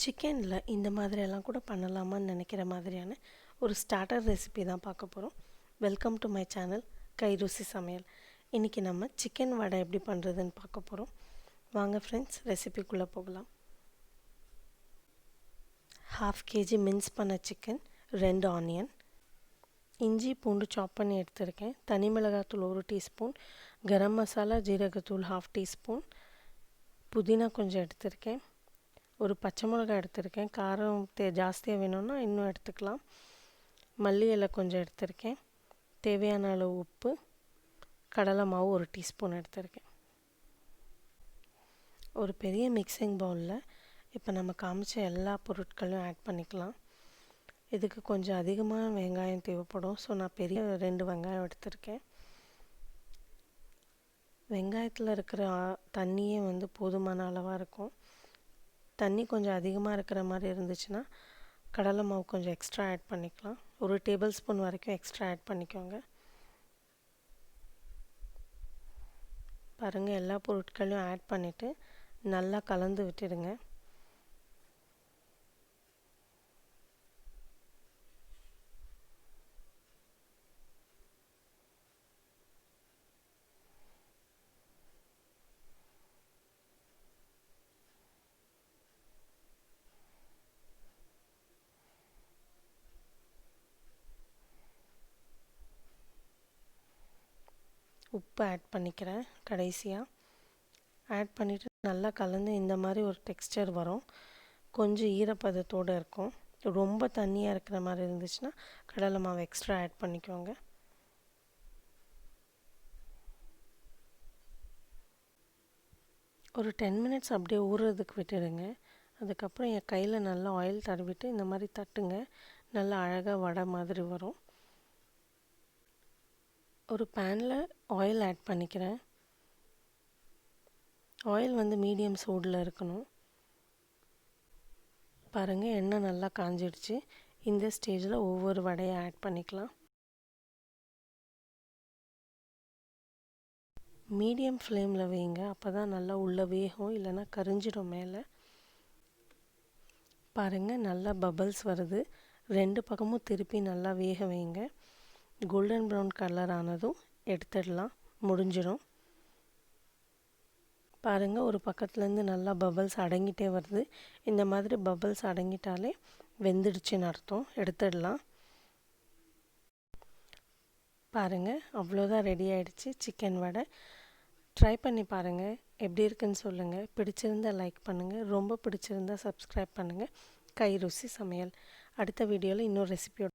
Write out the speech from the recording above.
சிக்கனில் இந்த மாதிரியெல்லாம் கூட பண்ணலாமான்னு நினைக்கிற மாதிரியான ஒரு ஸ்டார்டர் ரெசிபி தான் பார்க்க போகிறோம். Welcome to my channel Kairuchi சமையல். இன்றைக்கி நம்ம சிக்கன் வடை எப்படி பண்ணுறதுன்னு பார்க்க போகிறோம். வாங்க ஃப்ரெண்ட்ஸ், ரெசிபிக்குள்ளே போகலாம். 1/2 kg மின்ஸ் பண்ண சிக்கன், 2 ஆனியன், இஞ்சி பூண்டு சாப் பண்ணி எடுத்திருக்கேன். தனி மிளகாத்தூள் 1 டீஸ்பூன், கரம் மசாலா ஜீரகத்தூள் 1/2 டீஸ்பூன், புதினா கொஞ்சம் எடுத்திருக்கேன், ஒரு பச்சை மிளகாய் எடுத்திருக்கேன். காரம் ஜாஸ்தியாக வேணும்னா இன்னும் எடுத்துக்கலாம். மல்லி இலை கொஞ்சம் எடுத்திருக்கேன். தேவையான அளவு உப்பு, கடலை மாவு 1 டீஸ்பூன் எடுத்திருக்கேன். ஒரு பெரிய மிக்சிங் பவுலில் இப்போ நம்ம காமிச்ச எல்லா பொருட்களையும் ஆட் பண்ணிக்கலாம். இதுக்கு கொஞ்சம் அதிகமாக வெங்காயம் தேவைப்படும். ஸோ நான் பெரிய 2 வெங்காயம் எடுத்திருக்கேன். வெங்காயத்தில் இருக்கிற தண்ணியே போதுமான அளவாக இருக்கும். தண்ணி கொஞ்சம் அதிகமாக இருக்கிற மாதிரி இருந்துச்சுன்னா கடலை மாவு கொஞ்சம் எக்ஸ்ட்ரா ஆட் பண்ணிக்கலாம். 1 டேபிள் ஸ்பூன் வரைக்கும் எக்ஸ்ட்ரா ஆட் பண்ணிக்கோங்க. பாருங்கள், எல்லா பொருட்களையும் ஆட் பண்ணிவிட்டு நல்லா கலந்து விட்டுடுங்க. உப்பு ஆட் பண்ணிக்கிறேன். கடைசியாக ஆட் பண்ணிவிட்டு நல்லா கலந்து இந்த மாதிரி ஒரு டெக்ஸ்சர் வரும். கொஞ்சம் ஈரப்பதத்தோடு இருக்கும். ரொம்ப தண்ணியாக இருக்கிற மாதிரி இருந்துச்சுன்னா கடலை மாவு எக்ஸ்ட்ரா ஆட் பண்ணிக்கோங்க. ஒரு 10 மினிட்ஸ் அப்படியே ஊறுறதுக்கு விட்டுடுங்க. அதுக்கப்புறம் என் கையில் நல்லா ஆயில் தடவிட்டு இந்த மாதிரி தட்டுங்க. நல்லா அழகாக வடை மாதிரி வரும். ஒரு பேனில் ஆயில் ஆட் பண்ணிக்கிறேன். ஆயில் மீடியம் சூடில் இருக்கணும். பாருங்கள், எண்ணெய் நல்லா காஞ்சிடுச்சு. இந்த ஸ்டேஜில் ஒவ்வொரு வடையை ஆட் பண்ணிக்கலாம். மீடியம் ஃப்ளேமில் வைங்க, அப்போ தான் நல்லா உள்ளே வேகும், இல்லைன்னா கரிஞ்சிடும் மேலே. பாருங்கள், நல்லா பபிள்ஸ் வருது. 2 பக்கமும் திருப்பி நல்லா வேக வைங்க. கோல்டன் ப்ரௌன் கலர் ஆனதும் எடுத்துடலாம், முடிஞ்சிடும். பாருங்கள், ஒரு பக்கத்துலேருந்து நல்லா பபிள்ஸ் அடங்கிட்டே வருது. இந்த மாதிரி பபிள்ஸ் அடங்கிட்டாலே வெந்துடுச்சுன்னு அர்த்தம். எடுத்துடலாம். பாருங்கள், அவ்வளோதான், ரெடி ஆகிடுச்சு சிக்கன் வடை. ட்ரை பண்ணி பாருங்கள், எப்படி இருக்குன்னு சொல்லுங்கள். பிடிச்சிருந்தா லைக் பண்ணுங்கள், ரொம்ப பிடிச்சிருந்தா சப்ஸ்கிரைப் பண்ணுங்கள். கைருசி சமையல். அடுத்த வீடியோவில் இன்னொரு ரெசிபியோட